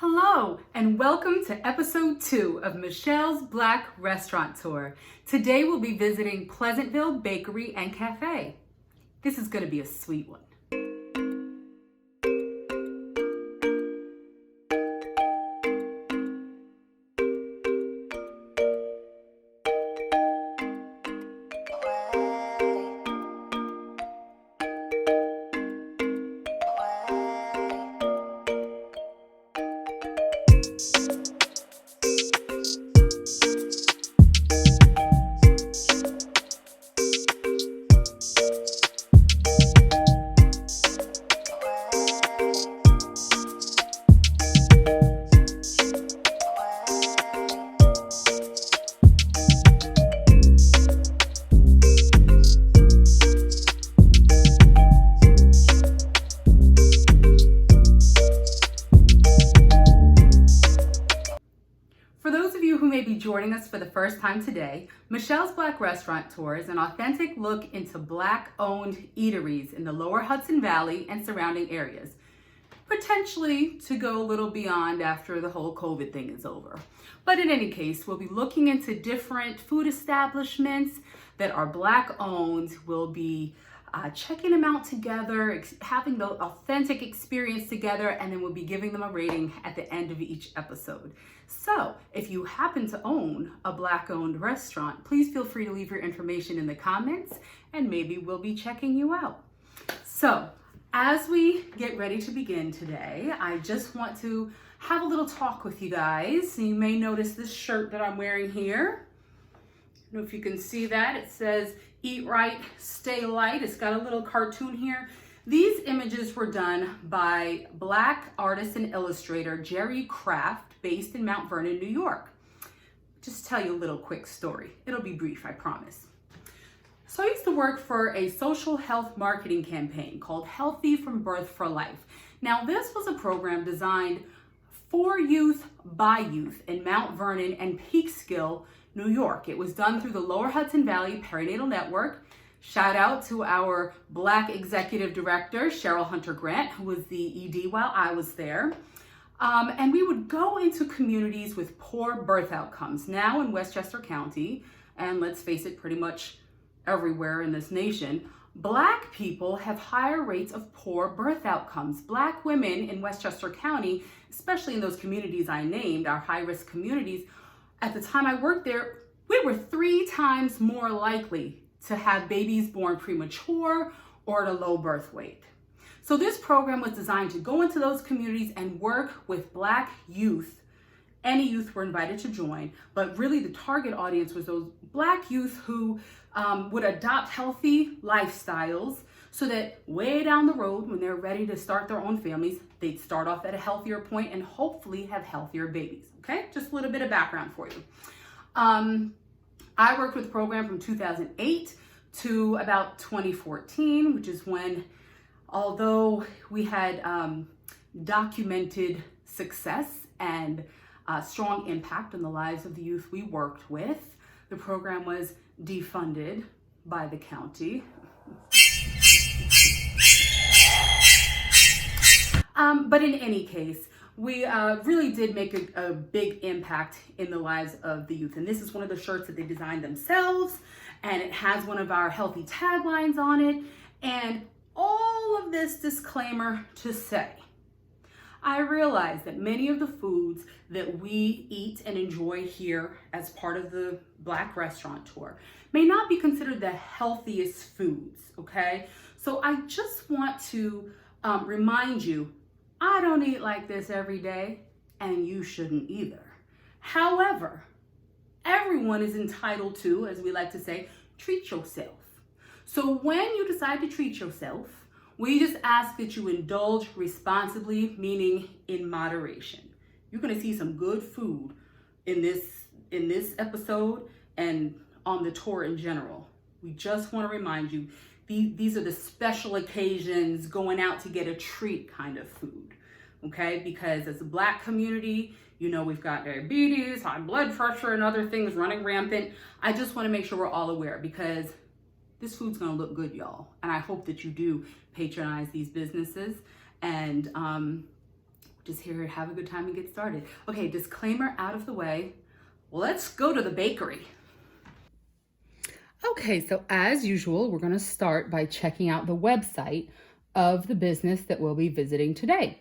Hello, and welcome to episode 2 of Michelle's Black Restaurant Tour. Today we'll be visiting Pleasantville Bakery and Café. This is going to be a sweet one. For those of you who may be joining us for the first time today, Michelle's Black Restaurant Tour is an authentic look into Black-owned eateries in the lower Hudson Valley and surrounding areas, potentially to go a little beyond after the whole COVID thing is over. But in any case, we'll be looking into different food establishments that are Black-owned. We'll be checking them out together, having the authentic experience together, and then we'll be giving them a rating at the end of each episode. So if you happen to own a Black-owned restaurant, please feel free to leave your information in the comments and maybe we'll be checking you out. So as we get ready to begin today, I just want to have a little talk with you guys. You may notice this shirt that I'm wearing here. I don't know if you can see that. It says, "Eat right, stay light." It's got a little cartoon here. These images were done by Black artist and illustrator Jerry Kraft, based in Mount Vernon, New York. Just tell you a little quick story. It'll be brief, I promise. So I used to work for a social health marketing campaign called Healthy from Birth for Life. Now this was a program designed for youth by youth in Mount Vernon and Peekskill, New York. It was done through the Lower Hudson Valley Perinatal Network. Shout out to our Black executive director, Cheryl Hunter Grant, who was the ED while I was there. And we would go into communities with poor birth outcomes. Now in Westchester County, and let's face it, pretty much everywhere in this nation, Black people have higher rates of poor birth outcomes. Black women in Westchester County, especially in those communities I named, our high-risk communities, at the time I worked there, we were 3 times more likely to have babies born premature or at a low birth weight. So this program was designed to go into those communities and work with Black youth. Any youth were invited to join, but really the target audience was those Black youth who would adopt healthy lifestyles so that way down the road, when they're ready to start their own families, they'd start off at a healthier point and hopefully have healthier babies. Okay, just a little bit of background for you. I worked with the program from 2008 to about 2014, which is when, although we had documented success and strong impact on the lives of the youth we worked with, the program was defunded by the county. But in any case, we really did make a big impact in the lives of the youth. And this is one of the shirts that they designed themselves. And it has one of our healthy taglines on it. And all of this disclaimer to say, I realize that many of the foods that we eat and enjoy here as part of the Black Restaurant Tour may not be considered the healthiest foods, okay? So I just want to remind you, I don't eat like this every day, and you shouldn't either. However, everyone is entitled to, as we like to say, treat yourself. So when you decide to treat yourself, we just ask that you indulge responsibly, meaning in moderation. You're gonna see some good food in this episode and on the tour in general. We just wanna remind you, these are the special occasions, going out to get a treat kind of food, okay? Because as a Black community, you know, we've got diabetes, high blood pressure, and other things running rampant. I just wanna make sure we're all aware because this food's gonna look good, y'all. And I hope that you do patronize these businesses and just here to have a good time and get started. Okay, disclaimer out of the way. Let's go to the bakery. Okay, so as usual, we're gonna start by checking out the website of the business that we'll be visiting today.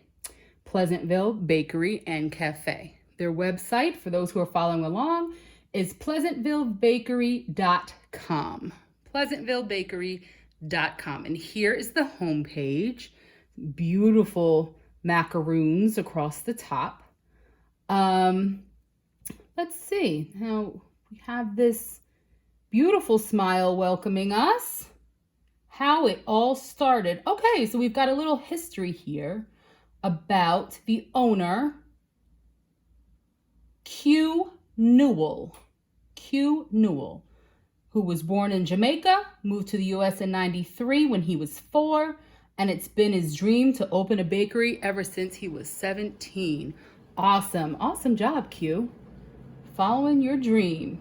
Pleasantville Bakery and Café. Their website, for those who are following along, is pleasantvillebakery.com. pleasantvillebakery.com. And here is the homepage. Beautiful macaroons across the top. Let's see. Now we have this beautiful smile welcoming us. How it all started. Okay, so we've got a little history here about the owner, Q Newell, who was born in Jamaica, moved to the US in '93 when he was 4, and it's been his dream to open a bakery ever since he was 17. Awesome job, Q. Following your dream.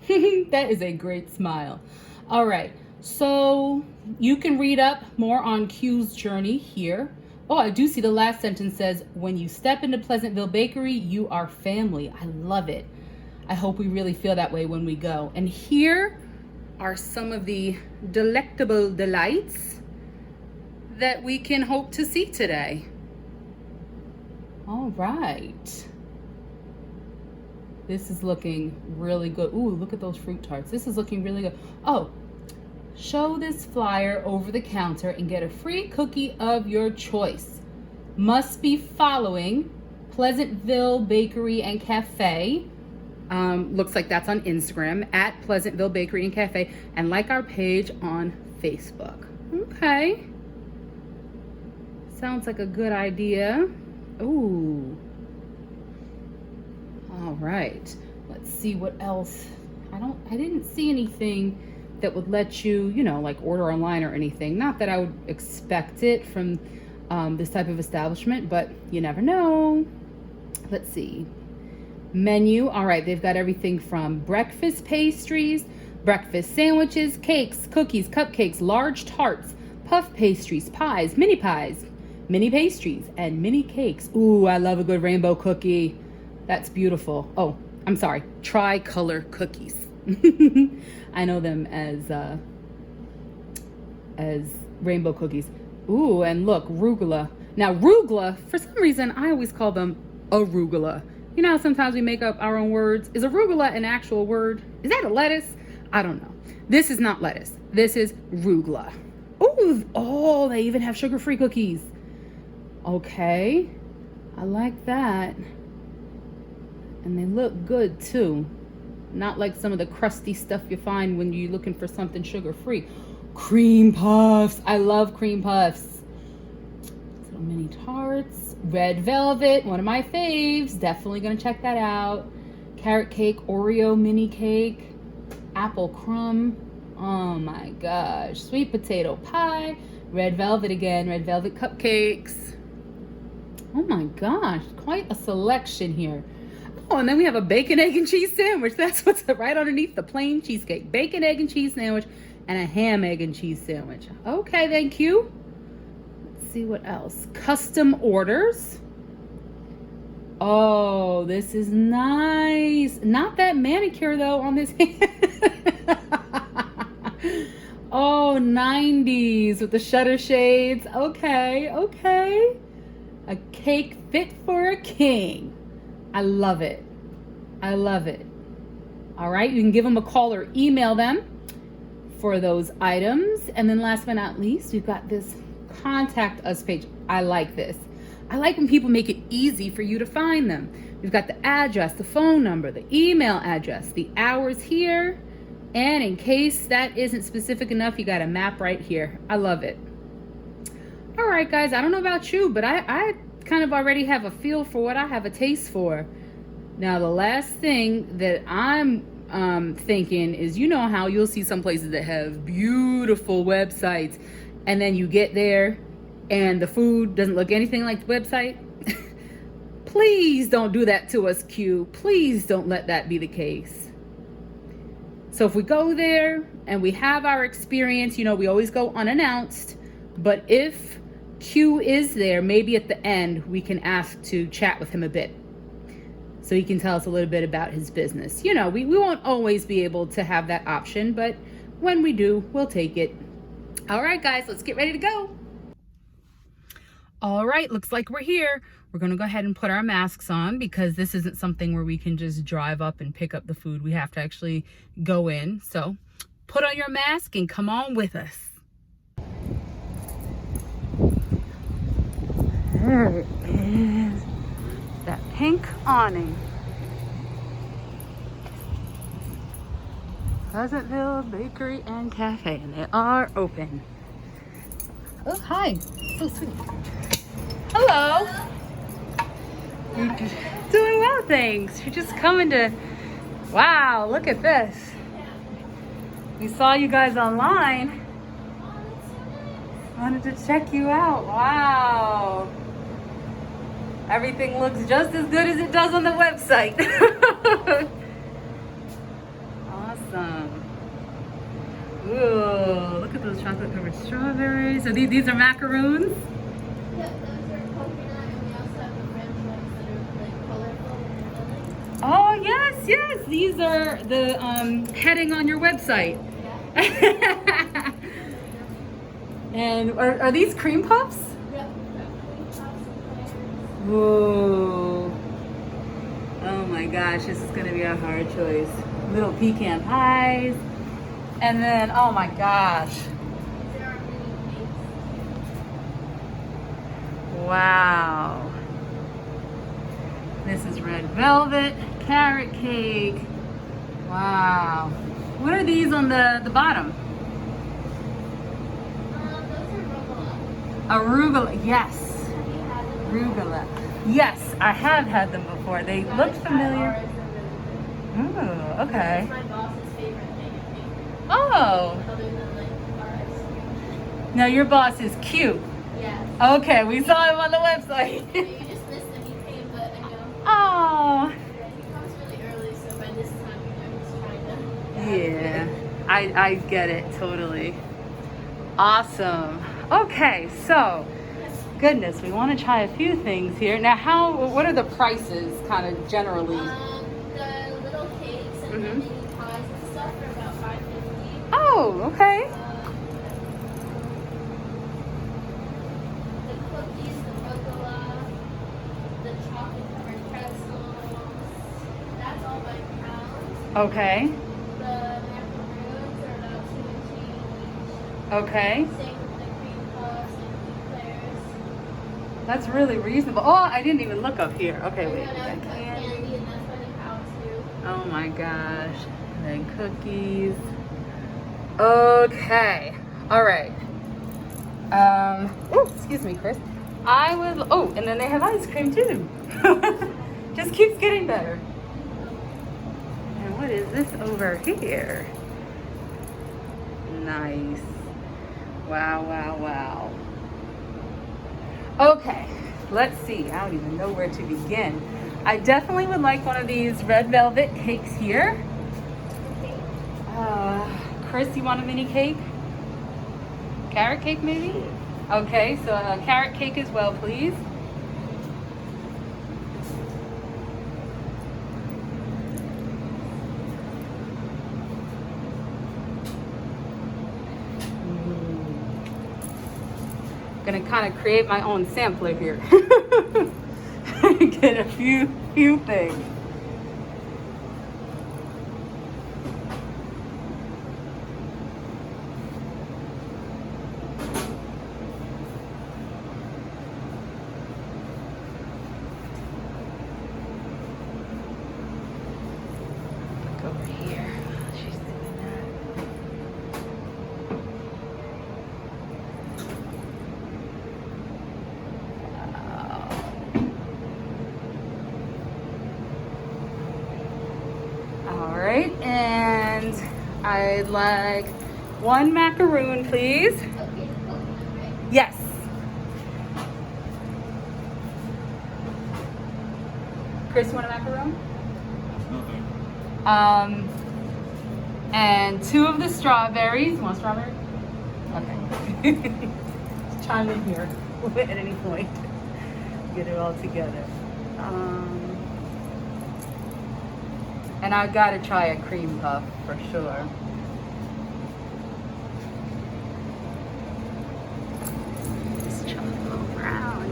That is a great smile. All right, so you can read up more on Q's journey here. Oh, I do see the last sentence says, when you step into Pleasantville Bakery, you are family. I love it. I hope we really feel that way when we go. And here are some of the delectable delights that we can hope to see today. All right. This is looking really good. Ooh, look at those fruit tarts. This is looking really good. Oh, show this flyer over the counter and get a free cookie of your choice. Must be following Pleasantville Bakery and Cafe. Looks like that's on Instagram, at Pleasantville Bakery and Cafe, and like our page on Facebook. Okay. Sounds like a good idea. Ooh. All right. Let's see what else. I didn't see anything that would let you, like order online or anything. Not that I would expect it from this type of establishment, but you never know. Let's see. Menu. All right, they've got everything from breakfast pastries, breakfast sandwiches, cakes, cookies, cupcakes, large tarts, puff pastries, pies, mini pastries, and mini cakes. Ooh, I love a good rainbow cookie. That's beautiful. Oh, I'm sorry, tricolor cookies. I know them as rainbow cookies. Ooh, and look, rugula. Now, rugula, for some reason, I always call them arugula. You know how sometimes we make up our own words? Is arugula an actual word? Is that a lettuce? I don't know. This is not lettuce. This is rugula. Ooh, oh, they even have sugar-free cookies. Okay, I like that. And they look good too. Not like some of the crusty stuff you find when you're looking for something sugar-free. Cream puffs. I love cream puffs. So mini tarts. Red velvet, one of my faves. Definitely gonna check that out. Carrot cake, Oreo mini cake, apple crumb. Oh my gosh. Sweet potato pie. Red velvet again. Red velvet cupcakes. Oh my gosh. Quite a selection here. Oh, and then we have a bacon, egg, and cheese sandwich. That's what's right underneath the plain cheesecake. Bacon, egg, and cheese sandwich, and a ham, egg, and cheese sandwich. Okay, thank you. Let's see what else. Custom orders. Oh, this is nice. Not that manicure, though, on this hand. Oh, 90s with the shutter shades. Okay. A cake fit for a king. I love it. All right, you can give them a call or email them for those items. And then last but not least, we've got this contact us page. I like this. I like when people make it easy for you to find them. We've got the address, the phone number, the email address, the hours here. And in case that isn't specific enough, you got a map right here. I love it. All right, guys, I don't know about you, but I kind of already have a feel for what I have a taste for. Now, the last thing that I'm thinking is, how you'll see some places that have beautiful websites, and then you get there and the food doesn't look anything like the website. Please don't do that to us, Q. Please don't let that be the case. So if we go there and we have our experience, we always go unannounced. But if Q is there, maybe at the end we can ask to chat with him a bit so he can tell us a little bit about his business. You know, we won't always be able to have that option, but when we do, we'll take it. All right, guys, let's get ready to go. All right, looks like we're here. We're gonna go ahead and put our masks on because this isn't something where we can just drive up and pick up the food. We have to actually go in. So put on your mask and come on with us. There it is. That pink awning. Pleasantville Bakery and Cafe, and they are open. Oh, hi. So sweet. Hello. You're just doing well, thanks. You're just coming to, wow, look at this. We saw you guys online. Wanted to check you out. Wow. Everything looks just as good as it does on the website. Awesome. Ooh, look at those chocolate covered strawberries. So these are macaroons? Yeah, those are coconut, and we also have the French ones that are like colorful. Oh, yes. These are the heading on your website. Yeah. And are these cream puffs? Yep. Cream puffs and pears. Whoa. Oh my gosh, this is gonna be a hard choice. Little pecan pies. And then, oh my gosh. These are our mini cakes. Wow. This is red velvet, carrot cake. Wow. What are these on the bottom? Those are arugula. Arugula, yes. Have you had them? Arugula. Yes, I have had them before. They look familiar. Oh, okay. It's my boss's favorite thing, I think. Oh. Other than like our ice cream. Now your boss is cute. Yes. Okay, we saw him on the website. Yeah, you just missed him. He came, but I know. Oh. Yeah, he comes really early, so by this time, he's trying to. Yeah, I get it totally. Awesome. Okay, so goodness, we want to try a few things here. Now, what are the prices kind of generally? The little cakes and the mini pies and stuff are about $5.50. Oh, okay. The cookies, the mocha, the chocolate covered pretzels, that's all by pound. Okay. The macaroons are about $2 and change Okay. each. Same with the cream puffs and eclairs. That's really reasonable. Oh, I didn't even look up here. Okay, And wait. then We I got put candy. candy, and that's by the pound too. Oh my gosh. And then cookies. Okay. All right. Oh, excuse me, Chris. Oh, and then they have ice cream too. Just keeps getting better. And what is this over here? Nice. Wow. Okay, let's see. I don't even know where to begin. I definitely would like one of these red velvet cakes here. Chris, you want a mini cake? Carrot cake maybe? Okay, so a carrot cake as well, please. Gonna kind of create my own sampler here. Get a few things. Look over here. She's doing that. All right, and I'd like one macaroon, please. Okay, coconut, right? Yes. Chris, you want a macaroon? And 2 of the strawberries. You want a strawberry? Okay. Just chime in here. at any point. Get it all together. And I gotta try a cream puff for sure. This chocolate brownie.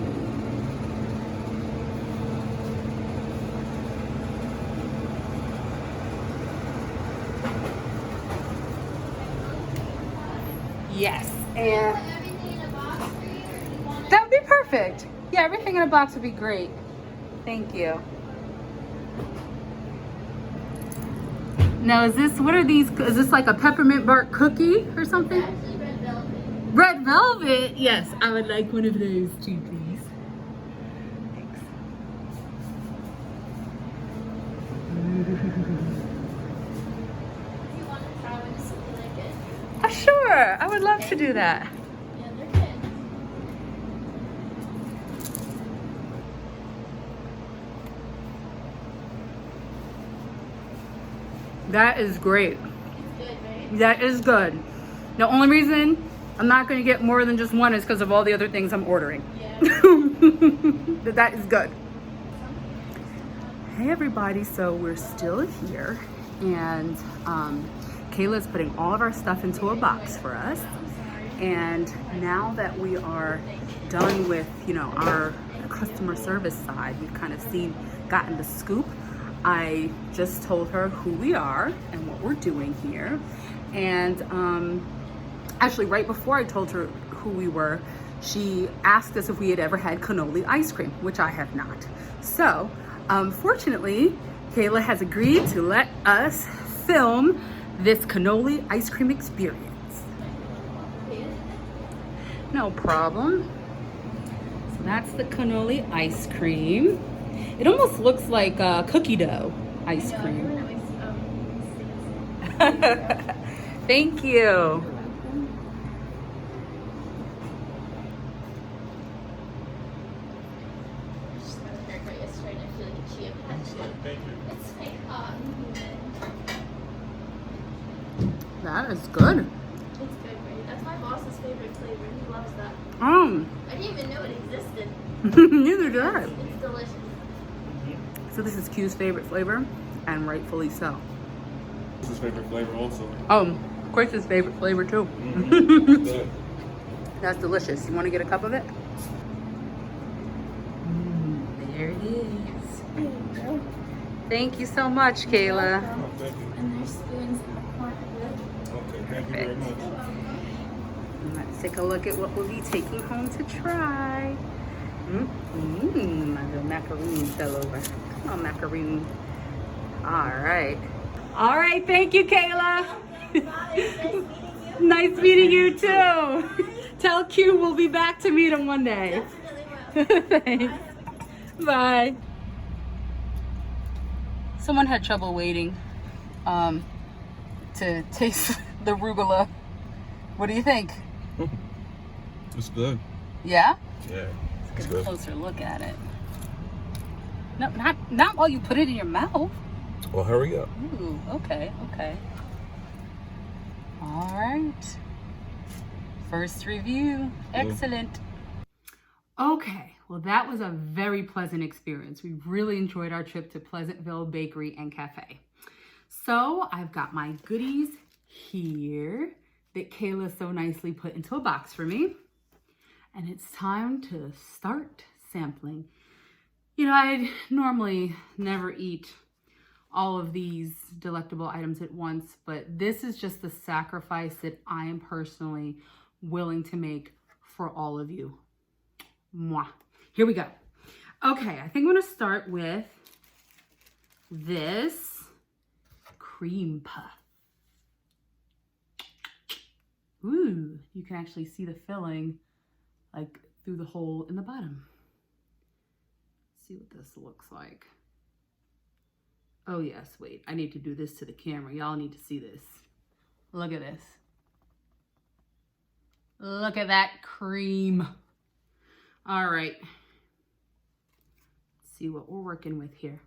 Yes, and Everything in a box for you, or do you want that would be perfect. Yeah, everything in a box would be great. Thank you. Now, is this, what are these? Is this like a peppermint bark cookie or something? actually red velvet? Red velvet? Yes, I would like one of those too, please. Thanks. Do you want to try one to see if you like it? Sure, I would love to do that. Yeah, they're good. That is great. It's good, right? That is good. The only reason I'm not going to get more than just one is because of all the other things I'm ordering. Yeah. But that is good. Hey everybody, so we're still here and Kayla's putting all of our stuff into a box for us. And now that we are done with, you know, our customer service side, we've kind of gotten the scoop. I just told her who we are and what we're doing here. And actually right before I told her who we were, she asked us if we had ever had cannoli ice cream, which I have not. So fortunately, Kayla has agreed to let us film this cannoli ice cream experience. No problem. So that's the cannoli ice cream. It almost looks like cookie dough ice cream. Thank you. That is good. It's good, right? That's my boss's favorite flavor. He loves that. I didn't even know it existed. Neither did I. It's delicious. So this is Q's favorite flavor, and rightfully so. It's his favorite flavor also. Of course his favorite flavor too. Good. That's delicious. You want to get a cup of it? There it is. There you go. Thank you so much, Kayla. Oh, thank you. And there's spoons in the corner. Okay, thank you very much. Let's take a look at what we'll be taking home to try. My little macaroon fell over. Come on, macaroon. All right. All right, thank you, Kayla. Nice meeting you too. Tell Q we'll be back to meet him one day. Definitely will. Thanks. Bye. Someone had trouble waiting to taste the arugula. What do you think? It's good. Yeah? Yeah. Let's get a closer look at it. No, not while you put it in your mouth. Well, hurry up. Ooh, okay. All right. First review. Excellent. Okay, well, that was a very pleasant experience. We really enjoyed our trip to Pleasantville Bakery and Cafe. So I've got my goodies here that Kayla so nicely put into a box for me. And it's time to start sampling. You know, I normally never eat all of these delectable items at once, but this is just the sacrifice that I am personally willing to make for all of you. Mwah. Here we go. Okay, I think I'm gonna start with this cream puff. Ooh, you can actually see the filling like through the hole in the bottom. Let's see what this looks like. Oh yes, wait, I need to do this to the camera. Y'all need to see this. Look at this. Look at that cream. All right. Let's see what we're working with here.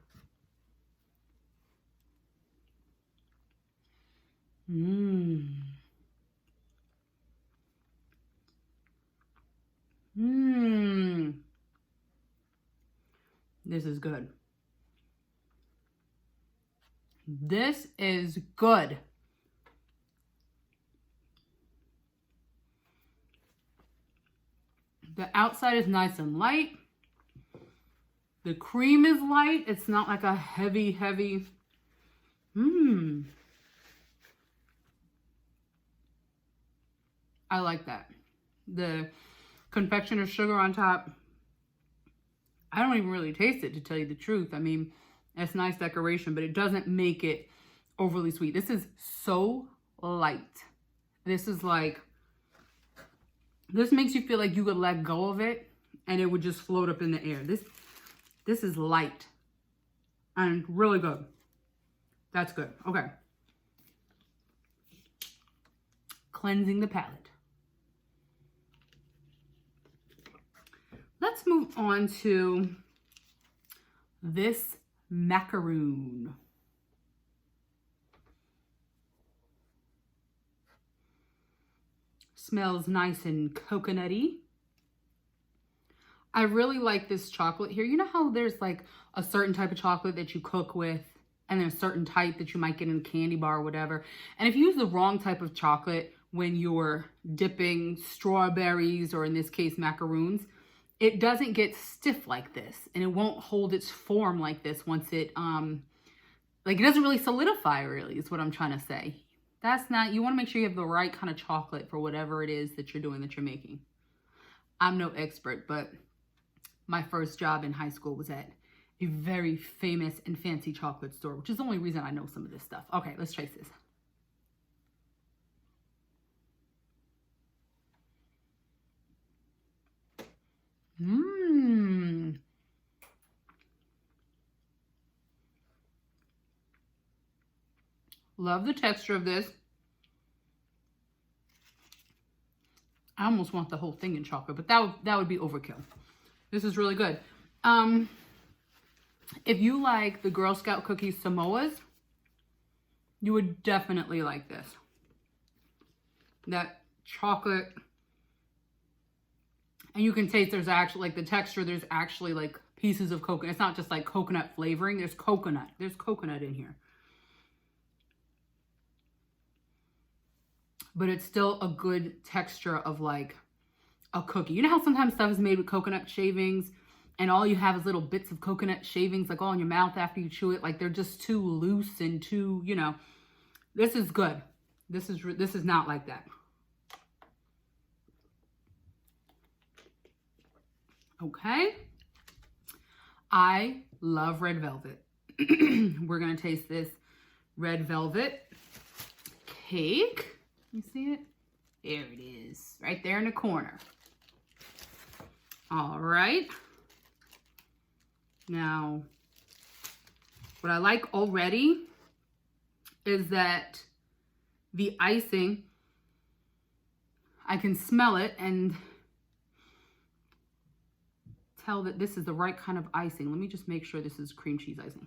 Mmm. This is good. This is good. The outside is nice and light. The cream is light. It's not like a heavy. I like that. The confectioner's sugar on top. I don't even really taste it, to tell you the truth. I mean, it's nice decoration, but it doesn't make it overly sweet. This is so light. This is like, this makes you feel like you could let go of it and it would just float up in the air. This is light and really good. That's good. Okay. Cleansing the palate. Let's move on to this macaroon. Smells nice and coconutty. I really like this chocolate here. You know how there's like a certain type of chocolate that you cook with, and there's a certain type that you might get in a candy bar or whatever. And if you use the wrong type of chocolate when you're dipping strawberries, or in this case macaroons, it doesn't get stiff like this, and it won't hold its form like this once it like, it doesn't really solidify, really, is what I'm trying to say. That's not, you want to make sure you have the right kind of chocolate for whatever it is that you're doing, that you're making. I'm no expert, but my first job in high school was at a very famous and fancy chocolate store, which is the only reason I know some of this stuff. Okay, let's trace this. Love the texture of this. I almost want the whole thing in chocolate, but that would be overkill. This is really good. If you like the Girl Scout cookies Samoas, you would definitely like this. That chocolate, and you can taste there's actually, like, the texture, there's actually like pieces of coconut. It's not just like coconut flavoring. There's coconut in here. But it's still a good texture of like a cookie. You know how sometimes stuff is made with coconut shavings and all you have is little bits of coconut shavings like all in your mouth after you chew it? Like, they're just too loose and too, you know. This is good. This is not like that. Okay. I love red velvet. We're going to taste this red velvet cake. You see it? There it is, right there in the corner. All right. Now, what I like already is that the icing, I can smell it and tell that this is the right kind of icing. Let me just make sure this is cream cheese icing.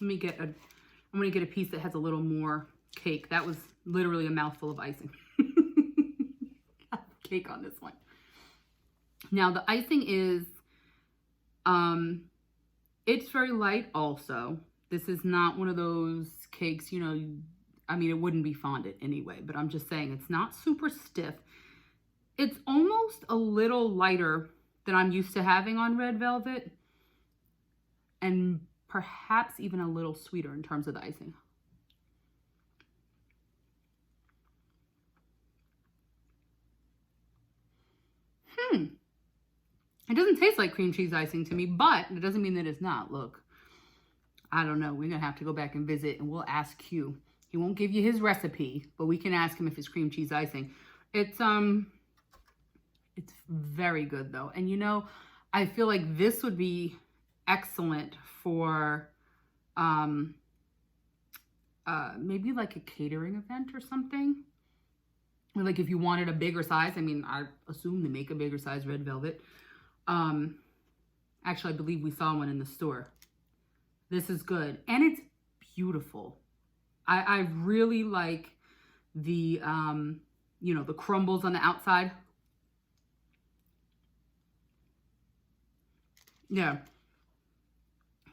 I'm gonna get a piece that has a little more cake. That was literally a mouthful of icing. Cake on this one. Now the icing is, it's very light also. This is not one of those cakes, you know, I mean, it wouldn't be fondant anyway, but I'm just saying it's not super stiff. It's almost a little lighter than I'm used to having on red velvet, and perhaps even a little sweeter in terms of the icing. It doesn't taste like cream cheese icing to me, but it doesn't mean that it's not. Look, I don't know. We're going to have to go back and visit, and we'll ask Q. He won't give you his recipe, but we can ask him if it's cream cheese icing. It's very good though. And you know, I feel like this would be excellent for maybe like a catering event or something. Or like if you wanted a bigger size. I mean, I assume they make a bigger size red velvet. Actually, I believe we saw one in the store. This is good. And it's beautiful. I really like the you know, the crumbles on the outside. Yeah.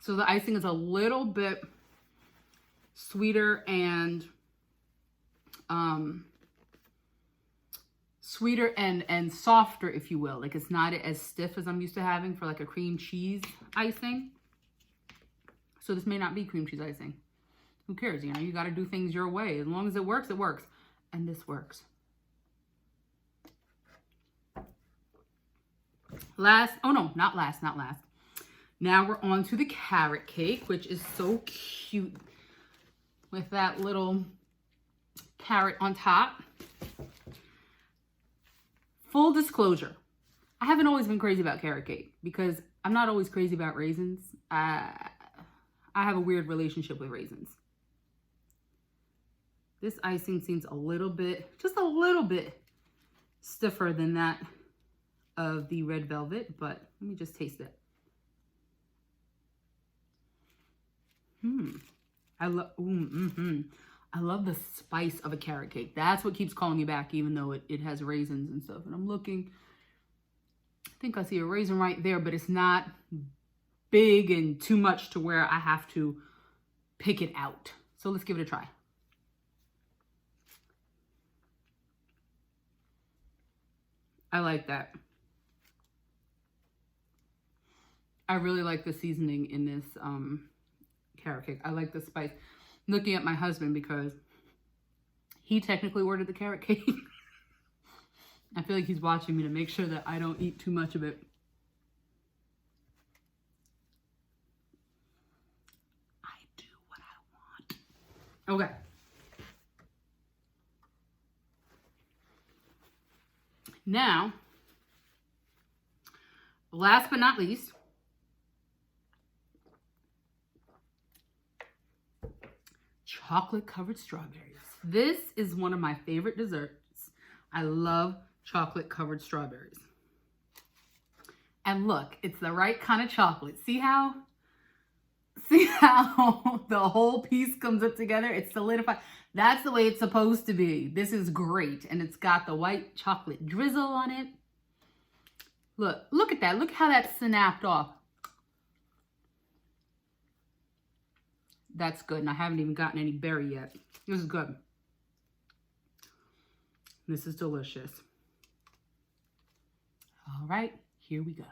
So the icing is a little bit sweeter and softer, if you will. Like, it's not as stiff as I'm used to having for like a cream cheese icing. So this may not be cream cheese icing. Who cares? You know, you got to do things your way. As long as it works, it works. And this works. Last, oh no, not last. Now we're on to the carrot cake, which is so cute with that little carrot on top. Full disclosure, I haven't always been crazy about carrot cake because I'm not always crazy about raisins. I have a weird relationship with raisins. This icing seems a little bit, just a little bit stiffer than that of the red velvet, but let me just taste it. I love the spice of a carrot cake. That's what keeps calling me back, even though it has raisins and stuff. And I'm looking, I think I see a raisin right there, but it's not big and too much to where I have to pick it out. So let's give it a try. I like that. I really like the seasoning in this carrot cake. I like the spice. I'm looking at my husband because he technically ordered the carrot cake. I feel like he's watching me to make sure that I don't eat too much of it. I do what I want. Okay. Now, last but not least, chocolate covered strawberries. This is one of my favorite desserts. I love chocolate covered strawberries. And look, it's the right kind of chocolate. See how the whole piece comes up together? It's solidified. That's the way it's supposed to be. This is great. And it's got the white chocolate drizzle on it. Look at that. Look how that snapped off. That's good. And I haven't even gotten any berry yet. This is good. This is delicious. All right, here we go.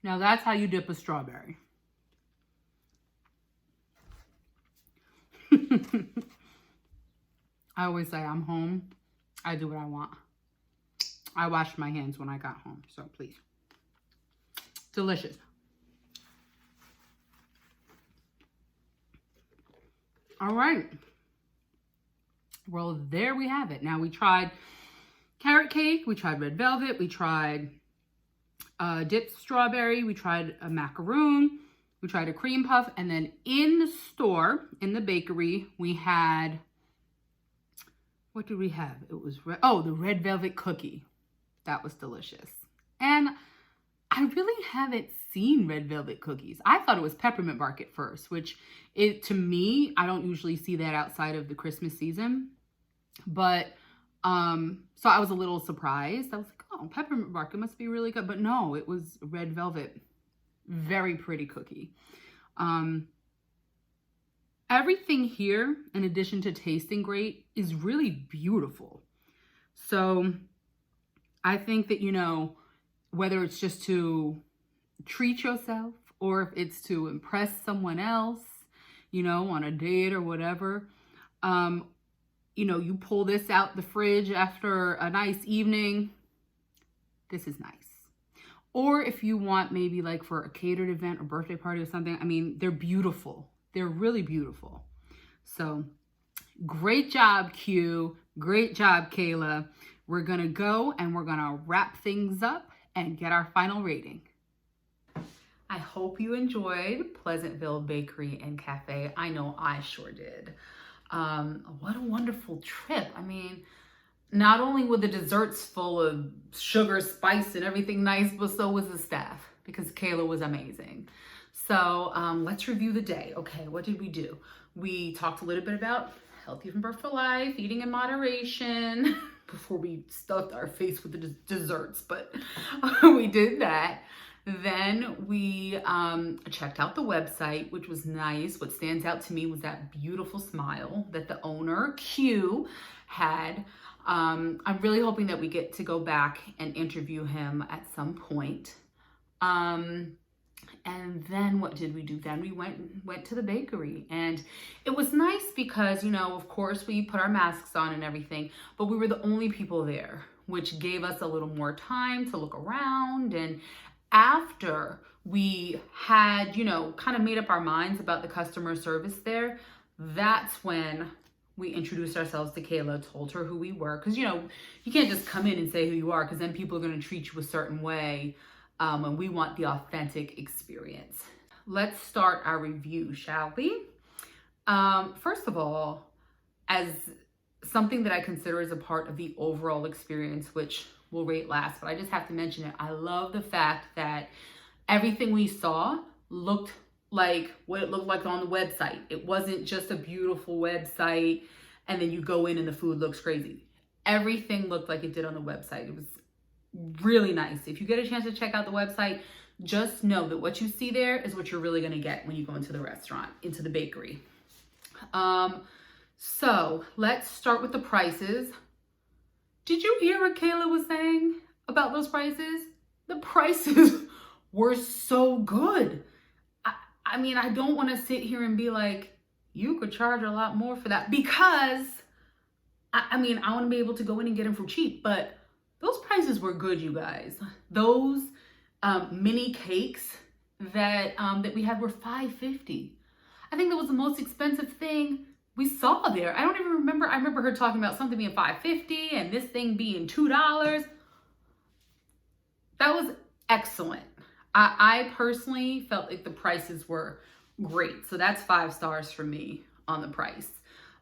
Now that's how you dip a strawberry. I always say I'm home. I do what I want. I washed my hands when I got home, so please. Delicious. All right. Well, there we have it. Now we tried carrot cake, we tried red velvet, we tried dipped strawberry, we tried a macaroon, we tried a cream puff, and then in the store, in the bakery, we had, what did we have? It was, the red velvet cookie. That was delicious. And I really haven't seen red velvet cookies. I thought it was peppermint bark at first, which to me, I don't usually see that outside of the Christmas season. But, so I was a little surprised. I was like, oh, peppermint bark, it must be really good. But no, it was red velvet. Very pretty cookie. Everything here, in addition to tasting great, is really beautiful. So I think that, you know, whether it's just to treat yourself or if it's to impress someone else, you know, on a date or whatever, you know, you pull this out the fridge after a nice evening, this is nice. Or if you want maybe like for a catered event or birthday party or something, I mean, they're beautiful. They're really beautiful. So great job, Q. Great job, Kayla. We're going to go and we're going to wrap things up and get our final rating. I hope you enjoyed Pleasantville Bakery and Cafe. I know I sure did. What a wonderful trip. I mean, not only were the desserts full of sugar, spice, and everything nice, but so was the staff, because Kayla was amazing. So let's review the day. Okay, what did we do? We talked a little bit about healthy from birth for life, eating in moderation, before we stuffed our face with the desserts, but we did that. Then we checked out the website, which was nice. What stands out to me was that beautiful smile that the owner, Q, had. I'm really hoping that we get to go back and interview him at some point. And then what did we do? Then we went to the bakery, and it was nice because, you know, of course we put our masks on and everything, but we were the only people there, which gave us a little more time to look around. And after we had, you know, kind of made up our minds about the customer service there, that's when we introduced ourselves to Kayla, told her who we were. Because, you know, you can't just come in and say who you are, because then people are going to treat you a certain way. And we want the authentic experience. Let's start our review, shall we? First of all, as something that I consider as a part of the overall experience, which we'll rate last, but I just have to mention it. I love the fact that everything we saw looked like what it looked like on the website. It wasn't just a beautiful website and then you go in and the food looks crazy. Everything looked like it did on the website. It was really nice. If you get a chance to check out the website, just know that what you see there is what you're really going to get when you go into the restaurant, into the bakery. So let's start with the prices. Did you hear what Kayla was saying about those prices? The prices were so good. I mean, I don't want to sit here and be like, you could charge a lot more for that, because I mean, I want to be able to go in and get them for cheap, but those prices were good, you guys. Those mini cakes that we had were $5.50. I think that was the most expensive thing we saw there. I don't even remember. I remember her talking about something being $5.50 and this thing being $2. That was excellent. I personally felt like the prices were great. So that's 5 stars for me on the price.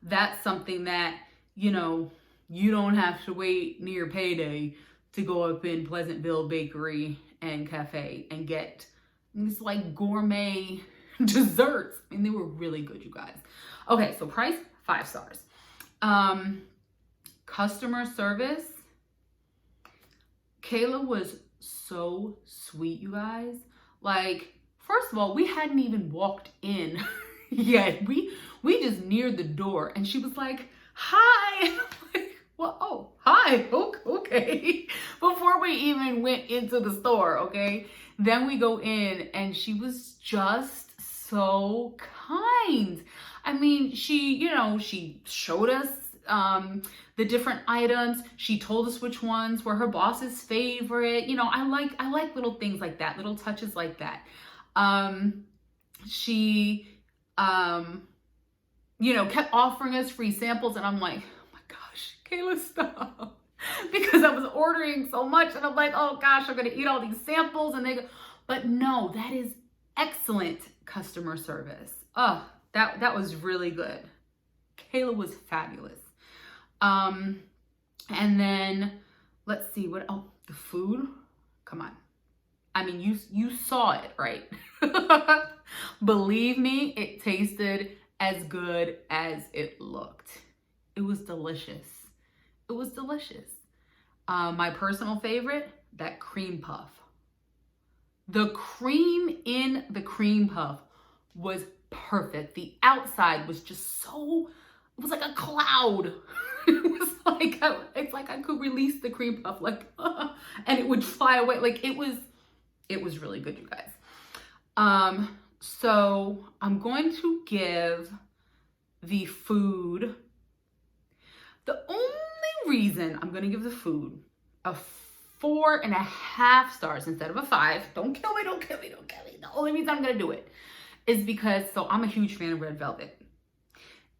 That's something that, you know, you don't have to wait near payday to go up in Pleasantville Bakery and Cafe and get these like gourmet desserts. I mean, they were really good, you guys. Okay, so price, 5 stars. Customer service, Kayla was so sweet, you guys. Like, first of all, we hadn't even walked in yet. We just neared the door and she was like, hi. Like, well, oh, hi, okay. Before we even went into the store, okay? Then we go in and she was just so kind. I mean, she showed us the different items. She told us which ones were her boss's favorite. You know, I like little things like that, little touches like that. She, kept offering us free samples, and I'm like, oh my gosh, Kayla, stop. Because I was ordering so much, and I'm like, oh gosh, I'm gonna eat all these samples, and they go, but no, that is excellent customer service. Oh, that was really good. Kayla was fabulous. And then let's see the food. Come on. I mean, you saw it, right? Believe me, it tasted as good as it looked. It was delicious. It was delicious. My personal favorite, that cream puff. The cream in the cream puff was perfect. The outside was just so, it was like a cloud. It's like I could release the cream puff, and it would fly away. Like, it was really good, you guys. So I'm going to give the food, the only reason I'm going to give the food a 4.5 stars instead of a 5. Don't kill me. The only reason I'm going to do it is because, so I'm a huge fan of red velvet.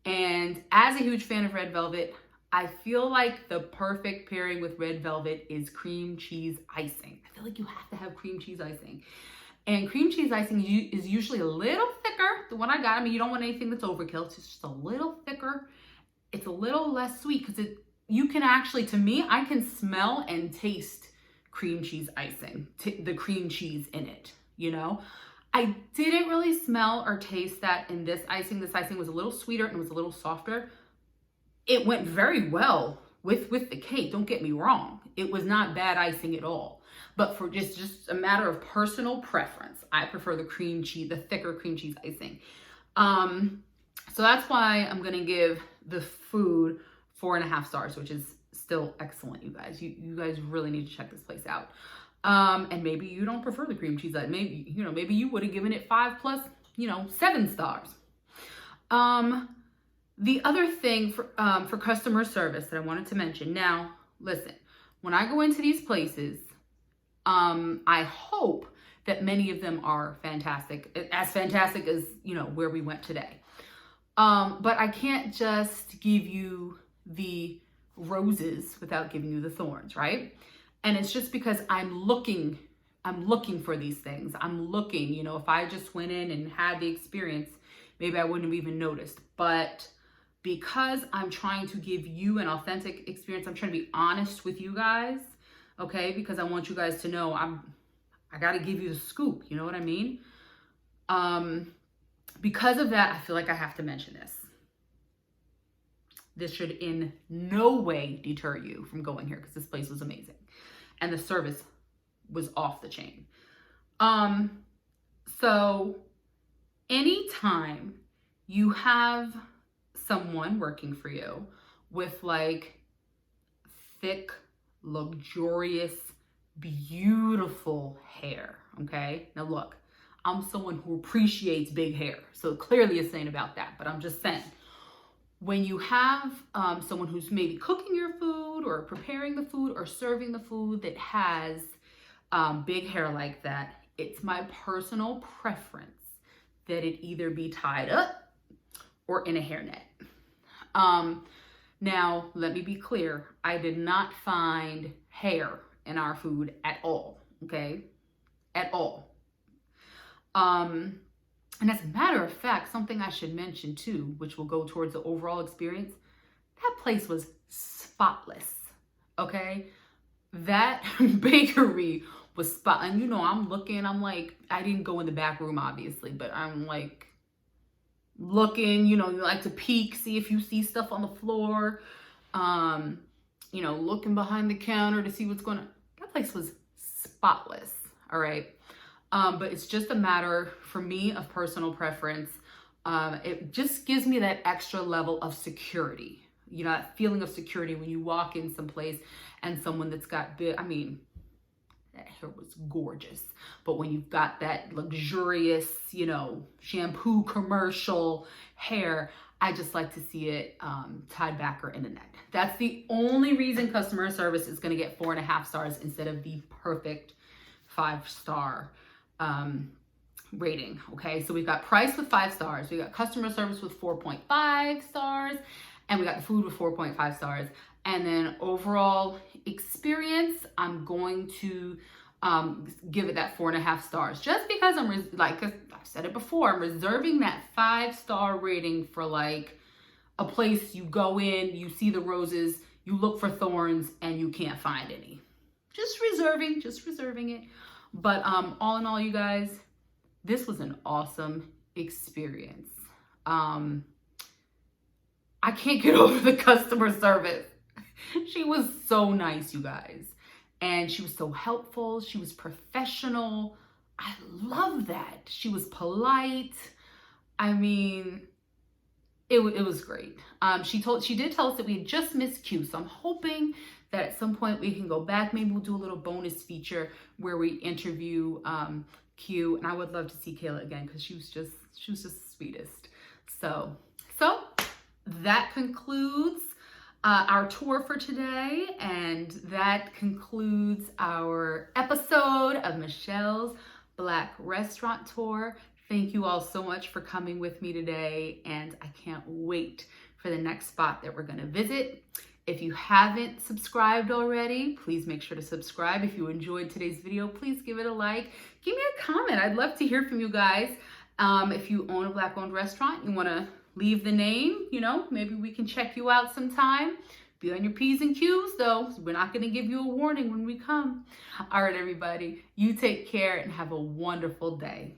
And as a huge fan of red velvet, I feel like the perfect pairing with red velvet is cream cheese icing. I feel like you have to have cream cheese icing. And cream cheese icing is usually a little thicker. The one I got, I mean, you don't want anything that's overkill. It's just a little thicker. It's a little less sweet because you can actually, to me, I can smell and taste cream cheese icing, the cream cheese in it, you know? I didn't really smell or taste that in this icing. This icing was a little sweeter and it was a little softer. It went very well with the cake, don't get me wrong. It was not bad icing at all. But for just a matter of personal preference, I prefer the cream cheese, the thicker cream cheese icing. So that's why I'm gonna give the food 4.5 stars, which is still excellent, you guys. You guys really need to check this place out. And maybe you don't prefer the cream cheese. Maybe, you know, maybe you would have given it 5 plus, 7 stars. The other thing for customer service that I wanted to mention. Now, listen, when I go into these places, I hope that many of them are fantastic as, where we went today. But I can't just give you the roses without giving you the thorns, right? And it's just because I'm looking for these things. I'm looking, if I just went in and had the experience, maybe I wouldn't have even noticed. But because I'm trying to give you an authentic experience, I'm trying to be honest with you guys, okay? Because I want you guys to know I got to give you the scoop, you know what I mean? Because of that, I feel like I have to mention this. This should in no way deter you from going here because this place was amazing. And the service was off the chain. So anytime you have someone working for you with like thick, luxurious, beautiful hair, okay? Now look, I'm someone who appreciates big hair. So clearly it's saying about that, but I'm just saying, when you have someone who's maybe cooking your food or preparing the food or serving the food that has big hair like that, it's my personal preference that it either be tied up or in a hairnet. Now, let me be clear. I did not find hair in our food at all, okay? At all. And as a matter of fact, something I should mention too, which will go towards the overall experience, that place was spotless, okay? That bakery was and I'm looking, I'm like, I didn't go in the back room obviously, but I'm like looking, you like to peek, see if you see stuff on the floor, looking behind the counter to see what's going on. That place was spotless, all right? But it's just a matter for me of personal preference. It just gives me that extra level of security, that feeling of security when you walk in someplace and someone that's got big, that hair was gorgeous. But when you've got that luxurious, shampoo commercial hair, I just like to see it tied back or in a net. That's the only reason customer service is going to get 4.5 stars instead of the perfect 5-star rating. Okay, so we've got price with 5 stars, we got customer service with 4.5 stars, and we got the food with 4.5 stars. And then overall experience, I'm going to give it that 4.5 stars, just because like I've said it before, I'm reserving that 5-star rating for like a place you go in, you see the roses, you look for thorns, and you can't find any. Just reserving it. But all in all, you guys, this was an awesome experience. I can't get over the customer service. She was so nice, you guys. And she was so helpful. She was professional. I love that. She was polite. It was great. She did tell us that we had just missed Q. So I'm hoping that at some point we can go back. Maybe we'll do a little bonus feature where we interview Q. And I would love to see Kayla again because she was just the sweetest. So that concludes our tour for today, and that concludes our episode of Michelle's Black Restaurant Tour. Thank you all so much for coming with me today, and I can't wait for the next spot that we're going to visit. If you haven't subscribed already, please make sure to subscribe. If you enjoyed today's video, please give it a like. Give me a comment. I'd love to hear from you guys. If you own a Black-owned restaurant, you want to leave the name, maybe we can check you out sometime. Be on your P's and Q's though. We're not going to give you a warning when we come. All right, everybody. You take care and have a wonderful day.